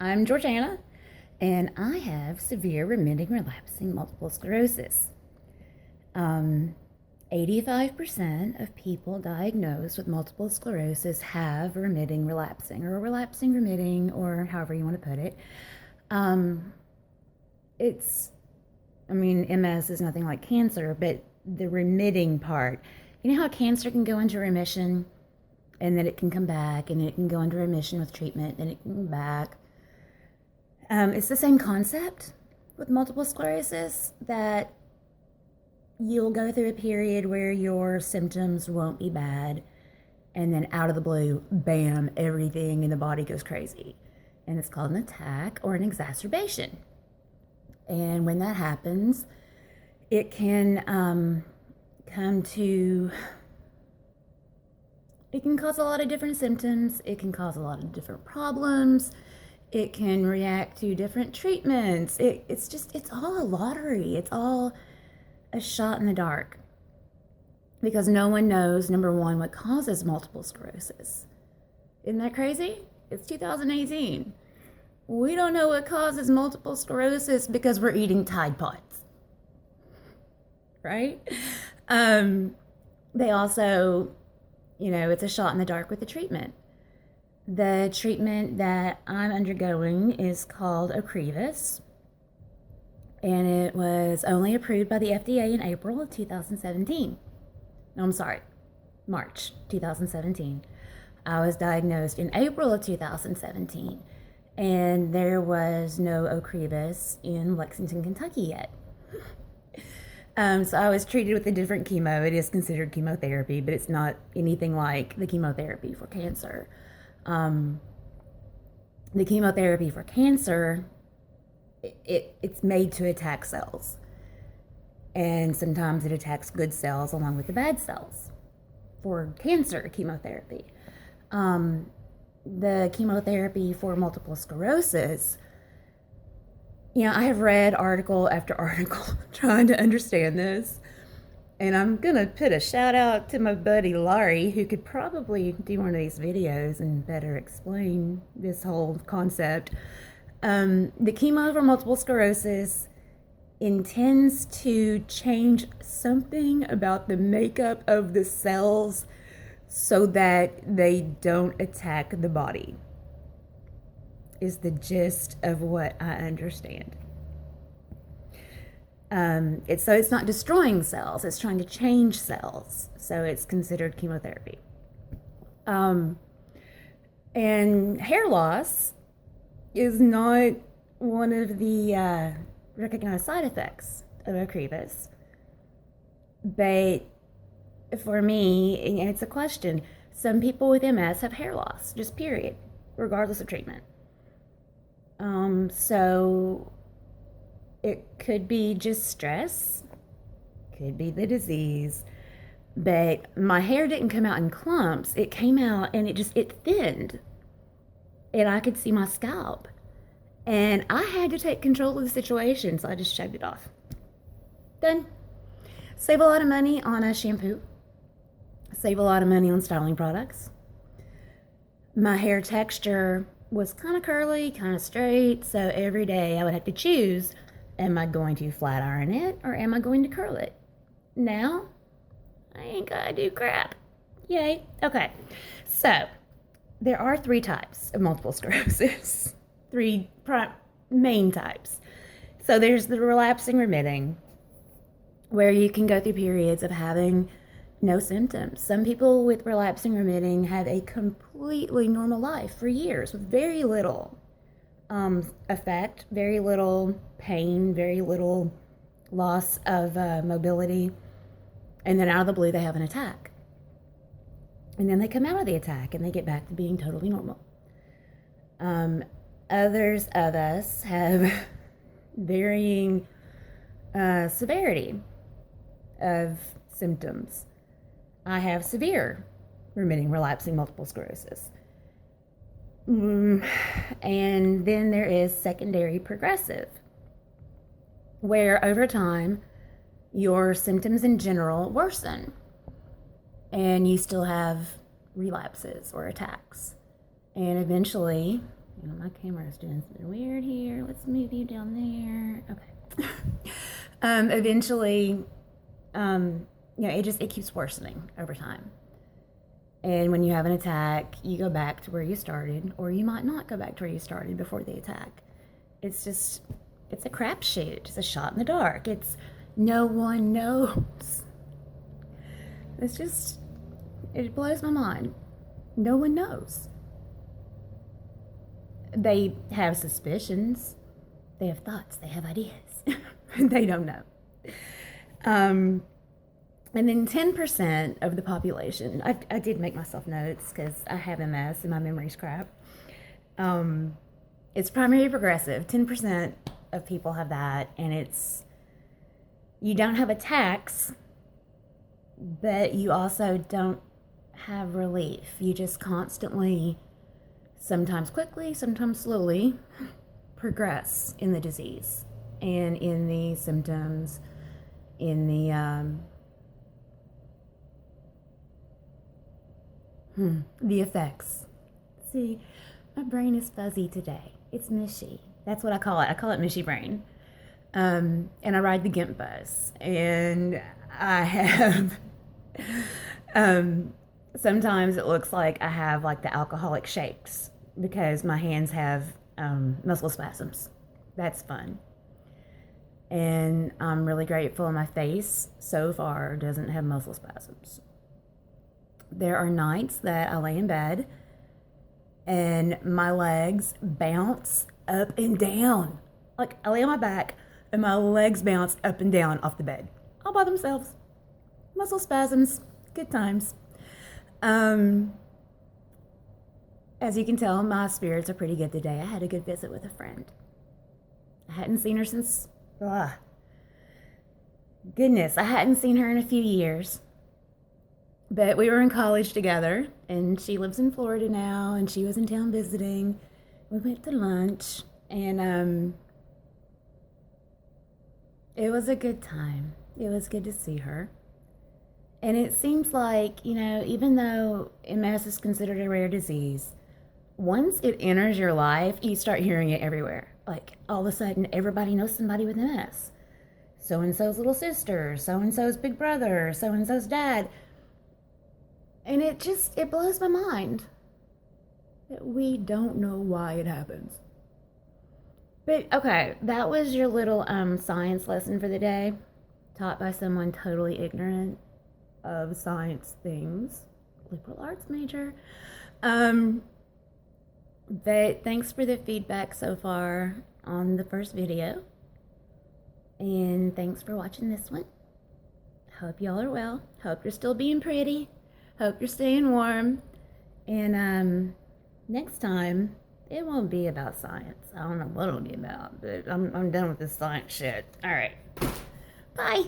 I'm Georgiana, and I have severe remitting relapsing multiple sclerosis. Um, 85% of people diagnosed with multiple sclerosis have remitting relapsing, or relapsing remitting, or however you want to put it. Um, it's, MS is nothing like cancer, but the remitting part, you know how cancer can go into remission and then it can come back, and it can go into remission with treatment, and it can come back. It's the same concept with multiple sclerosis, that you'll go through a period where your symptoms won't be bad, and then out of the blue, bam, everything in the body goes crazy. And it's called an attack or an exacerbation. And when that happens, it can it can cause a lot of different symptoms. It can cause a lot of different problems. It can react to different treatments. It's all a lottery. It's all a shot in the dark, because no one knows, number one, what causes multiple sclerosis. Isn't that crazy? It's 2018. We don't know what causes multiple sclerosis because we're eating Tide Pods, right? They also, it's a shot in the dark with the treatment. The treatment that I'm undergoing is called Ocrevus, and it was only approved by the FDA in April of 2017. No, I'm sorry, March 2017. I was diagnosed in April of 2017, and there was no Ocrevus in Lexington, Kentucky yet. So I was treated with a different chemo. It is considered chemotherapy, but it's not anything like the chemotherapy for cancer. The chemotherapy for cancer, it's made to attack cells. And sometimes it attacks good cells along with the bad cells for cancer chemotherapy. The chemotherapy for multiple sclerosis, I have read article after article trying to understand this. And I'm going to put a shout out to my buddy Laurie, who could probably do one of these videos and better explain this whole concept. The chemo for multiple sclerosis intends to change something about the makeup of the cells so that they don't attack the body, is the gist of what I understand. It's not destroying cells, it's trying to change cells. So it's considered chemotherapy. And hair loss is not one of the recognized side effects of Ocrevus. But for me, it's a question. Some people with MS have hair loss, just period, regardless of treatment. So it could be just stress, could be the disease, but my hair didn't come out in clumps. It came out and it thinned, and I could see my scalp. And I had to take control of the situation, so I just shaved it off. Done. Save a lot of money on a shampoo. Save a lot of money on styling products. My hair texture was kind of curly, kind of straight, so every day I would have to choose, am I going to flat iron it or am I going to curl it? Now, I ain't gotta do crap. Yay. Okay. So, there are 3 types of multiple sclerosis. 3 main types. So there's the relapsing remitting, where you can go through periods of having no symptoms. Some people with relapsing remitting have a completely normal life for years with very little effect, very little pain, very little loss of mobility. And then out of the blue, they have an attack. And then they come out of the attack and they get back to being totally normal. Others of us have varying severity of symptoms. I have severe remitting relapsing multiple sclerosis. And then there is secondary progressive, where over time your symptoms in general worsen and you still have relapses or attacks. And eventually My camera's doing something weird here. Let's move you down there. Okay. Eventually, it keeps worsening over time. And when you have an attack, you go back to where you started, or you might not go back to where you started before the attack. It's a crapshoot. It's a shot in the dark. It's no one knows. It blows my mind. No one knows. They have suspicions. They have thoughts. They have ideas. They don't know. And then 10% of the population, I did make myself notes because I have MS and my memory's crap. It's primary progressive. 10% of people have that, and you don't have attacks, but you also don't have relief. You just constantly, sometimes quickly, sometimes slowly, progress in the disease and in the symptoms, in the effects. See, my brain is fuzzy today. It's mushy. That's what I call it. I call it mushy brain. And I ride the Gimp bus, and I have sometimes it looks like I have like the alcoholic shakes because my hands have muscle spasms. That's fun. And I'm really grateful my face so far doesn't have muscle spasms. There are nights that I lay in bed and my legs bounce up and down. Like, I lay on my back and my legs bounce up and down off the bed, all by themselves. Muscle spasms, good times. As you can tell, my spirits are pretty good today. I had a good visit with a friend. I hadn't seen her since, goodness, I hadn't seen her in a few years. But we were in college together, and she lives in Florida now, and she was in town visiting. We went to lunch, and it was a good time. It was good to see her. And it seems like, even though MS is considered a rare disease, once it enters your life, you start hearing it everywhere. Like, all of a sudden, everybody knows somebody with MS. So-and-so's little sister, so-and-so's big brother, so-and-so's dad. And it blows my mind that we don't know why it happens. But, okay, that was your little science lesson for the day, taught by someone totally ignorant of science things, liberal arts major. But thanks for the feedback so far on the first video. And thanks for watching this one. Hope y'all are well. Hope you're still being pretty. Hope you're staying warm. And next time, it won't be about science. I don't know what it'll be about, but I'm done with this science shit. All right. Bye.